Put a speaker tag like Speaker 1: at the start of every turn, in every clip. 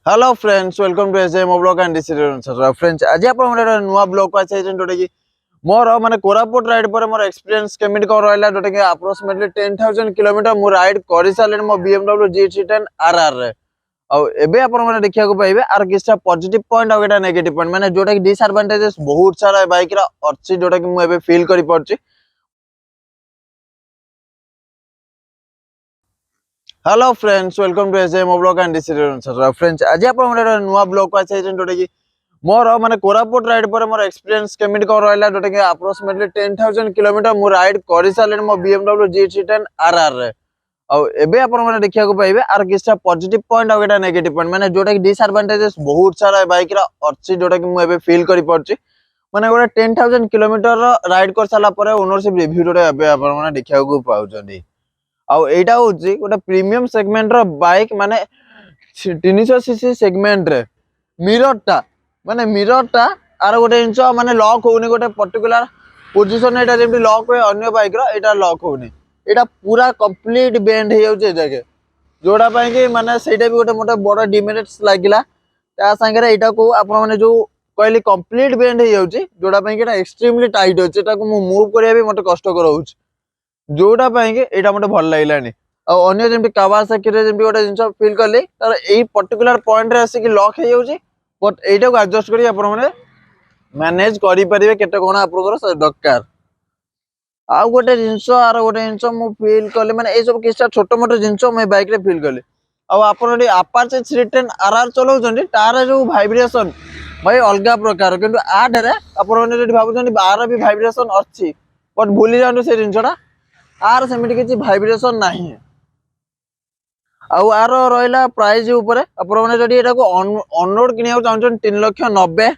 Speaker 1: Hello friends, welcome to SJMO blog and decision friends. आज आप नुआ ब्लॉग को आछे जोटा कि मोर माने कोरापुट राइड पर मोर एक्सपीरियंस केमिट कर रहला जोटा कि अप्रोक्सीमेटली 10,000 किलोमीटर मु राइड करि साले मो BMW G310RR रे। आ एबे आपण माने देखिया को पाइबे are किछटा positive point uh Etah negative point माने जोटा कि डिसएडवांटेजेस बहुत सारा बाइक रा अछि जोटा कि मु एबे फील करि परछि। Hello friends, welcome to SJMO blog and decision friends. आज आप नुआ ब्लॉग को आछे जोटा कि मोर माने कोरापुट राइड पर मोर एक्सपीरियंस केमिट कर रहला जोटा कि अप्रोक्सीमेटली 10,000 किलोमीटर मु राइड करि साले मो BMW G310RR रे। आ एबे आपण माने देखिया को पाइबे are किछटा positive point uh Etah negative point माने जोटा कि डिसएडवांटेजेस बहुत सारा बाइक रा अछि जोटा कि मु एबे फील करि परछि। माने गोटे 10,000 किलोमीटर राइड कर साला परे ओनरशिप रिव्यू जोटा एबे आपण माने देखिया को पाउछन्ती। आउ एटा होची गोटे प्रीमियम सेगमेंट रो बाइक माने 300 सीसी सेगमेंट रे मिरर टा आर गोटे इंच माने लॉक होउनी गोटे पर्टिकुलर पोजीशन एटा जेमति लॉक होय अन्य बाइक रो एटा लॉक होउनी। एटा पूरा कंप्लीट बेंड हे जाउचे जगे जोड़ा पय कि माने सेटा भी गोटे मोटे बड़ डिमेरिट्स लागिला। ता संगे एटा को आपण माने जो कहली कंप्लीट बेंड हे जाउची जोड़ा पय कि एटा एक्सट्रीमली टाइट होचे एटा को मूव करिया भी मते कष्ट कर होउची जोटा पय कि एटा मते भल लागिलानी। आ अन्य जेमति कावासाकी रे जेमति गोटे जिंस फील करले तार एई पर्टिकुलर पॉइंट रे आसी कि लॉक हे जाउची बट एटा को एडजस्ट करी आपण माने मैनेज करि परिबे केते कोन आपनकर दरकार। आ गोटे जिंस आर गोटे जिंस मु फील करले माने ए सब किछटा छोटो मोटो जिंस मैं बाइक रे फील करले। आ आपण डी अपाचे 310RR चलाउछन्ती तार जो वाइब्रेशन भाई अलगा प्रकार किंतु आठ रे आपण माने जदी भाबुछन्ती 12 भी वाइब्रेशन अछि बट भूली जानु से जिंसटा आर सेमिति किछि वाइब्रेशन नाही। आउ आर रहिला प्राइस ऊपर आपण माने जदी एटा को ऑनरोड किनिया चाहछन 3,90,000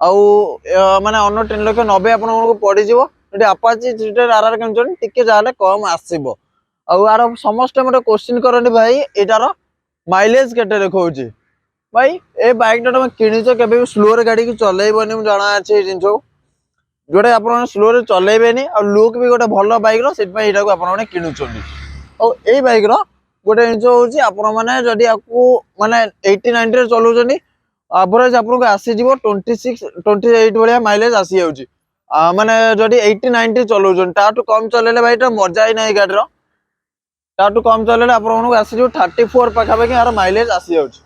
Speaker 1: आउ माने ऑनरोड 3,90,000 आपण को पड़ी जिवो जदी अपाची 310RR किनछन टिके जाले कम आसीबो। आउ आर समस्त मते क्वेश्चन करनी भाई एटार माइलेज केते देखौची भाई ए बाइक टा तुम किनिछो केबे भी स्लो रे गाड़ी की चलेइबोनी मु जाना अछि जिंसो जोडे आपण स्लो रे चलेइबेनी आ लुक भी गोटे भलो बाइक रो सेट पय एटा को आपण माने किनुचोनी। और ए बाइक रो गोटे जिंस होची आपण माने जदी आपको माने 80 90 रे चलौचोनी एवरेज आपन को आसी जीवो 26 28 बलिया माइलेज आसी जाउची। माने जदी 80 90 चलौचोनी ताटू कम चलेले भाई ता मजा ही नाही गाडी रो ताटू कम चलेले आपण को आसी जीवो 34 पाखा पाखी यार माइलेज आसी जाउची।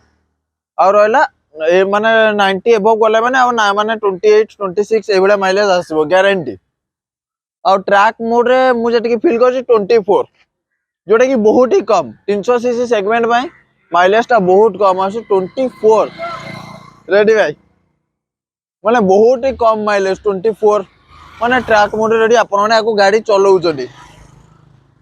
Speaker 1: आ रहला ए माने 90 एबव गले माने आ ना माने 28 26 ए बलिया माइलेज आसीबो गारंटी। और ट्रैक मोड रे मु जेटिक फील करछि 24 जोटा कि बहुत ही कम 300 सीसी सेगमेंट में माइलेज टा बहुत कम आसी 24 रेडी भाई माने बहुत ही कम माइलेज 24 माने ट्रैक मोड रेडी आपण माने आको गाड़ी चलाउछडी।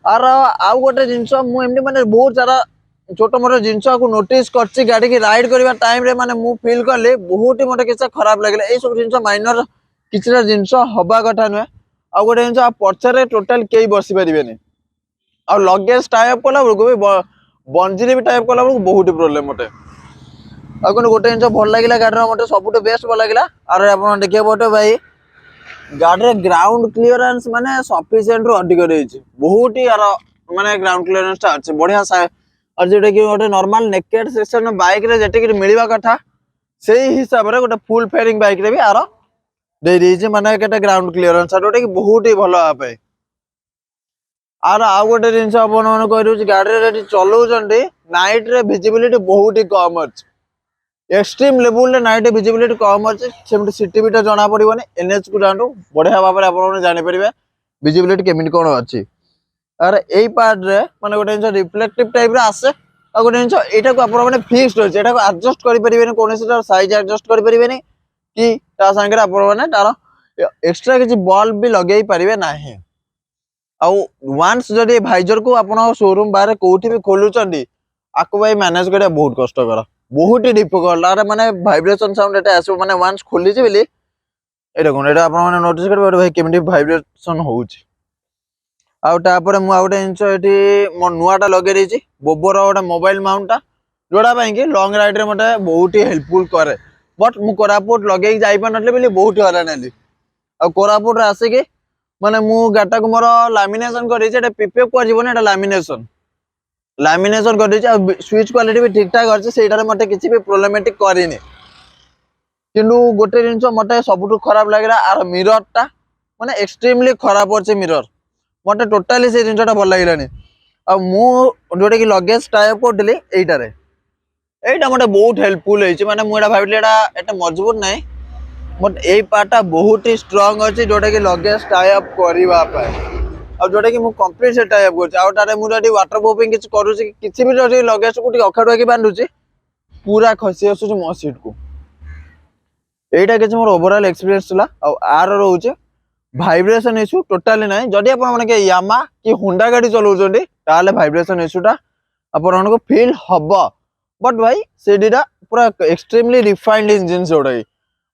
Speaker 1: आर आउ गोटे जिंस मु एमनी माने बहुत सारा छोटो मोटो जिंस को नोटिस करछि गाड़ी की राइड करबा टाइम रे माने मु फील करले बहुत ही मोटे किछा खराब लागले ए सब जिंस माइनर किछरा जिंस हबा कथा न आ गोटे जिंस पछरे टोटल केई बसी परिबेनी आ लगेज टाइप कला बेलको भी बंजिरे भी टाइप कला बेलको बहुत प्रॉब्लम मटे। आ कोन गोटे जिंस भल लागिला गाडी रो मटे सबुट बेस्ट भल लागिला। अरे आपण देखिए बोटे भाई गाडी रे ग्राउंड क्लियरेंस माने सफिशिएंट रो अधिक रहिछि बहुत ही यार माने ग्राउंड क्लियरेंस ता अछि बढ़िया सा और जेटे कि गोटे नॉर्मल नेकेड सेक्शन बाइक रे जेटे कि मिलिबा कथा सेही हिसाब रे गोटे फुल फेयरिंग बाइक रे भी आरो दे रहिछि माने केटे ग्राउंड क्लियरेंस जोटे कि बहुत ही भलो आपे। आर आउ गोटे जिंस आपण मन कहि गाड़ी रे चलाउछन्ती नाइट रे विजिबिलिटी बहुत ही कम अछि एक्सट्रीम लेवल रे नाइट विजिबिलिटी कम अछि सेमति सिटी बिटा जाना पड़िबोनी एनएच को जांडू बढ़िया भाबरे आपण जानि परिबे विजिबिलिटी केमिति कोन अछि। अरे एई पार्ट रे माने गोटे जिंस रिफ्लेक्टिव टाइप रे आसे आ गोटे जिंस एटा को आपण माने फिक्स्ड अछि एटा को एडजस्ट करि परिबेनी कोनोसी साइज एडजस्ट करि परिबेनी कि ता संगे आपण माने तार एक्स्ट्रा किछि बल्ब भी लगेई परिबे नाही। आउ वंस जदी भाइजर को आपण शोरूम बारे कोठी भी खोलुचंदी आको भाई मैनेज करिया बहुत कष्ट कर बहुत ही डिफिकल्ट। अरे माने वाइब्रेशन साउंड एटा आसो माने वंस खोली जे बेली एटा कोन एटा आपण माने नोटिस करबे भाई केमिति वाइब्रेशन होउची। आउ तापर मु आउटे इंच एठी मो नुआटा लगे रहिची बोबोर गोटे मोबाइल माउंट टा जोड़ा पय कि लॉन्ग राइड रे मटे बहुत ही हेल्पफुल करे बट मु कोरापुट लगे जाई पनले बेली बहुत हरान हेली। आ कोरापुट रे आसे कि माने मु गाटा को मोर लैमिनेशन करी जे पीपीएफ को जीवन एटा लैमिनेशन लैमिनेशन कर देछि स्विच क्वालिटी भी ठीक ठाक अछि सेटारे मते किछि भी प्रॉब्लमेटिक करिनी किंतु गोटे जिंस मते सबुठु खराब लागिला आर मिरर टा माने एक्सट्रीमली खराब अछि मिरर मते टोटली से जिंसटा भल लागिलानी आ मु जोटे कि लगेज टाइप करदली एटारे एटा मते बहुत हेल्पफुल होइछि माने मु एटा भाबिले एटा मजबूत नै बट ए पार्टा बहुत ही स्ट्रांग अछि जोटा कि लगेज टाइप करबा पाए आ जोटा कि मु कंप्लीट से टाइप करछि आ तारे मु जदी वाटर प्रूफिंग किछ करूछि किछि भी जदी लगेज को टी अखाडुआ कि बांधुछि पूरा खसी आसुछि मो सीट को एटा किछ मोर ओवरऑल एक्सपीरियंस थिला आ आर रहउछि भाइब्रेशन इशू टोटली नाही जदी आपण माने के यामा कि होंडा गाड़ी चलाउछन्ती ताले भाइब्रेशन इशूटा आपण को फील हबो बट भाई सेडीटा पूरा एक्सट्रीमली रिफाइंड इंजन जोड़ाई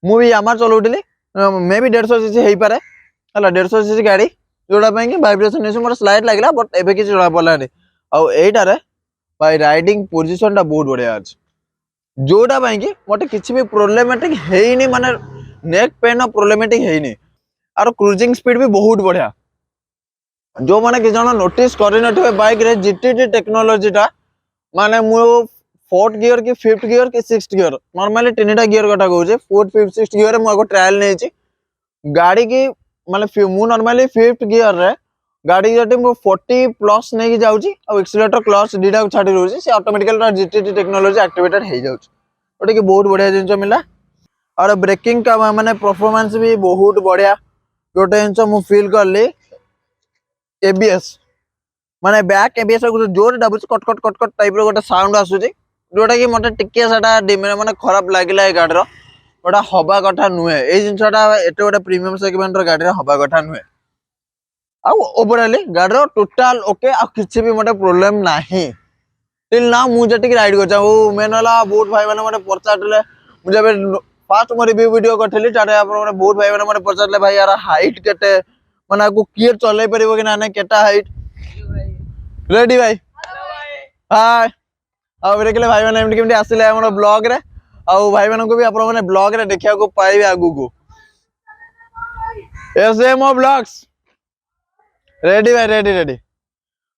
Speaker 1: मु भी यामा चलाउतली मे बी 150 सीसी हेई पारे हला 150 सीसी गाड़ी जोड़ा पई कि वाइब्रेशन इशू मोर स्लाइड लागिला बट एबे कि जोड़ा पलानी आ एटारे भाई राइडिंग पोजीशन टा बहुत बढ़िया अछि जोड़ा पई कि मोटे किछि भी प्रॉब्लमेटिक हेइनी माने नेक पेन प्रॉब्लमेटिक हेइनी आरो क्रूजिंग स्पीड भी बहुत बढ़िया जो माने कि जण नोटिस करि नथिबे बाइक रे जीटीटी टेक्नोलॉजी टा माने मु फोर्थ गियर की फिफ्थ गियर की सिक्स्थ गियर नॉर्मली तीनटा गियर कथा कहूजे फोर्थ फिफ्थ सिक्स्थ गियर रे मु आको ट्रायल नेछि गाड़ी की माने मु नॉर्मली फिफ्थ गियर रे गाड़ी जति मु 40 प्लस नै की जाउची आ एक्सीलरेटर क्लच डीडा को छाडी रहउची से ऑटोमेटिकली जीटीटी टेक्नोलॉजी एक्टिवेटेड हे जाउची ओटे की बहुत बढ़िया जिंस मिला और ब्रेकिंग का माने परफॉर्मेंस भी बहुत बढ़िया जोटे जिंस मु फील करली एबीएस माने बैक एबीएस को जोर दाबुच cut cut cut cut type रो गोटे साउंड आसुची जोटा कि मते टिके सेटा माने खराब लागिला ए गाडी रो ओटा हबा कथा नुहे ए जिंसटा एते गोटे प्रीमियम सेगमेंट रो गाडी रो हबा कथा नुहे आ ओवरऑली गाडी रो टोटल ओके आ किछि भी मते प्रॉब्लम नाही टिल ना मु जति राइड कर जाऊ मेन वाला बहुत भाई माने मते परचाटले मु जबे फास्ट मो रिव्यू वीडियो करथली तारे आपन मते बहुत भाई माने मते परचाटले भाई यार हाइट केते माने आकु कियर चलै परिबो कि ना केटा हाइट रेडी भाई हाय आ देखले भाई माने एमटी केमटी आसिले हमर ब्लॉग रे आ भाई मानको भी आपन माने ब्लॉग रे देखिया को पाइबे आगु को एसजेएमओ ब्लॉग्स रेडी भाई रेडी रेडी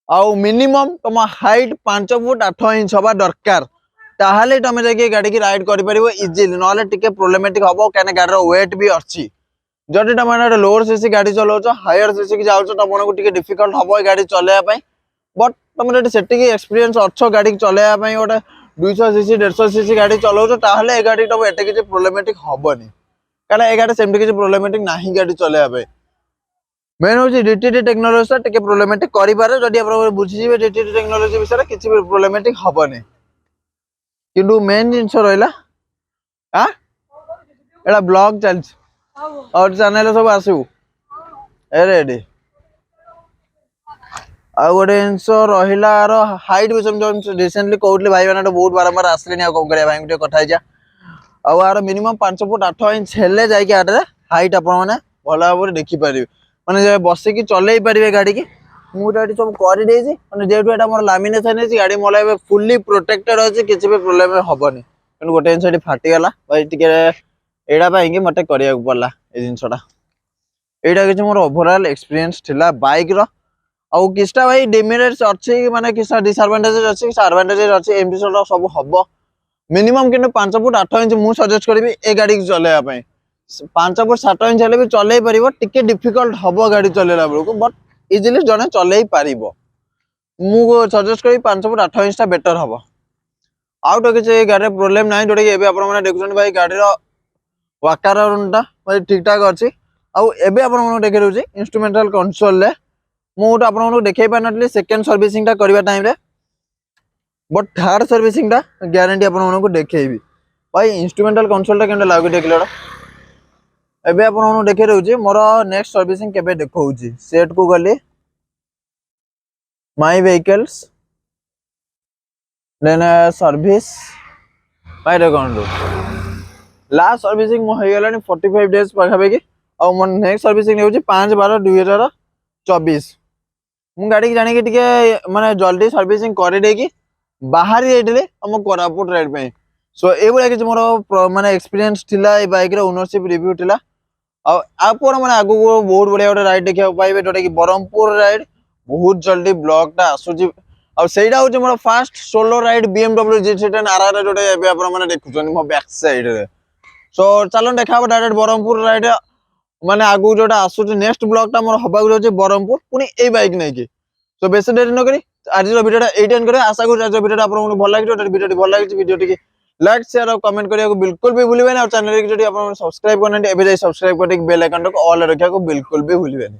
Speaker 1: आ मिनिमम तुम हाइट 5 फुट 8 इंच हबा दरकार ताहाले तमे जाके गाड़ी की राइड करि परिबो इजीली नले टिके प्रॉब्लमेटिक हबो काने गाड़ी रो वेट भी अछि जदि तमे लोअर सीसी गाड़ी चलाउछो हायर सीसी की जाउछो तमनको टिके डिफिकल्ट हबो गाड़ी चलेया पई बट तुम जदि सेटिक एक्सपीरियंस अच्छो गाड़ी चलेया पई ओटे 200 सीसी 150 सीसी गाड़ी चलाउछो ताहाले ए गाड़ी तब एटे किछि प्रॉब्लमेटिक हबोनी काने ए गाड़ी सेमति किछि प्रॉब्लमेटिक नाही गाड़ी चलेया पई मेन होची डीटीटी टेक्नोलॉजी टिके प्रॉब्लमेटिक करि पारे जदि आपण बुझि जिवे डीटीटी टेक्नोलॉजी विषय किछि भी प्रॉब्लमेटिक हबोनी किंतु मेन जिंस रहिला आ एला ब्लॉग चलछ और चैनल सब आसु ए रेडी आ गोटे जिनस रहिला आरो हाइट भी सम रिसेंटली कहउतले भाई माने बहुत बारंबार आसलेनी आ कोन करे भाई गुटे कथा जा आ आरो मिनिमम 5 फुट 8 इंच हेले जाय के आटे हाइट आपण माने भला भाबरे देखि परिबे माने जे बसी की चलै परिबे गाड़ी की मु गाड़ी सब करि देछि माने जेटु एटा मोर लैमिनेशन हेछि गाड़ी मोला फुल्ली प्रोटेक्टेड अछि किछि भी प्रॉब्लम हबनी किन गोटे जिनस फाटी गला भाई टिके एडा पाई कि मते करिया पड़ला ए जिनसटा एडा किछि मोर ओवरऑल एक्सपीरियंस थिला बाइक रो आ किछटा भाई डिमेरिट्स अछि माने किछटा डिसएडवांटेजेस अछि किछटा एडवांटेजेस अछि एमटी सब हबो मिनिमम किन 5 फुट 8 इंच मु सजेस्ट करबी ए गाड़ी की चलेया पई 5 फुट 7 इंच हेले भी चलै परिबो टिके डिफिकल्ट हबो गाड़ी चलेला बेलको बट इजीली जने चलै परिबो मु सजेस्ट करबी 5 फुट 8 इंच ता बेटर हबो आउट हो किछि गाड़ी प्रॉब्लम नाही जोडे एबे आपण माने देखुछन भाई गाड़ी रो वाकारणटा भाई ठीक ठाक अछि आ एबे आपण माने देखै रहउछि इंस्ट्रूमेंटल कंसोल रे मु आपण देखै पानतली सेकंड सर्विसिंग ता करबा टाइम रे बट थर्ड सर्विसिंग ता गारंटी आपण देखैबी भाई इंस्ट्रूमेंटल कंसोल ता केने लागु देखलड़ एबे आपण देखै रहउछि मोर नेक्स्ट सर्विसिंग केबे देखौछि सेट को गली माय व्हीकल्स देन सर्विस भाई देखंडो लास्ट सर्विसिंग मो हे गलानी 45 डेज पाखाबे की आ मोर नेक्स्ट सर्विसिंग हेउछि 5/12/2024 मु गाड़ी की जानि के टिके माने जल्दी सर्विसिंग करे दे की बाहर जाइतले हम कोरापुट राइड पे सो ए बळे कि मोर माने एक्सपीरियंस थिला ए बाइक रो ओनरशिप रिव्यू थिला आ पर माने आगु बहुत बढ़िया राइड देखिया पाइबे जोटा कि बरहमपुर राइड बहुत जल्दी ब्लॉग टा आसुची ଆଉ ସେଇଟା ହଉଛି ମୋର first solo ride BMW G310RR जोटे ଏବେ ଆପଣ ମାନେ ଦେଖୁଛନ୍ତି ମୋ ବ୍ୟାକ୍ ସାଇड ରେ। सो चलो देखा डायरेक्ट ब्रह्मपुर राइड माने आगु जोटा आसुची नेक्स्ट ब्लॉग टा मोर हबाक जाउची ब्रह्मपुर पुनी ए बाइक नै की। सो बेसी देरी न करी आज रो वीडियोटा एई एंड करे आशा करू आज वीडियोटा आपन भल लागियो वीडियोटी भल लागिची वीडियोटी के लाइक शेयर और कमेंट करिया को बिल्कुल भी भूलिबेनी और चैनल के जदी आपन सब्सक्राइब करनते एबे जाई सब्सक्राइब करके बेल आइकन को ऑल रखिया को बिल्कुल भी भूलिबेनी।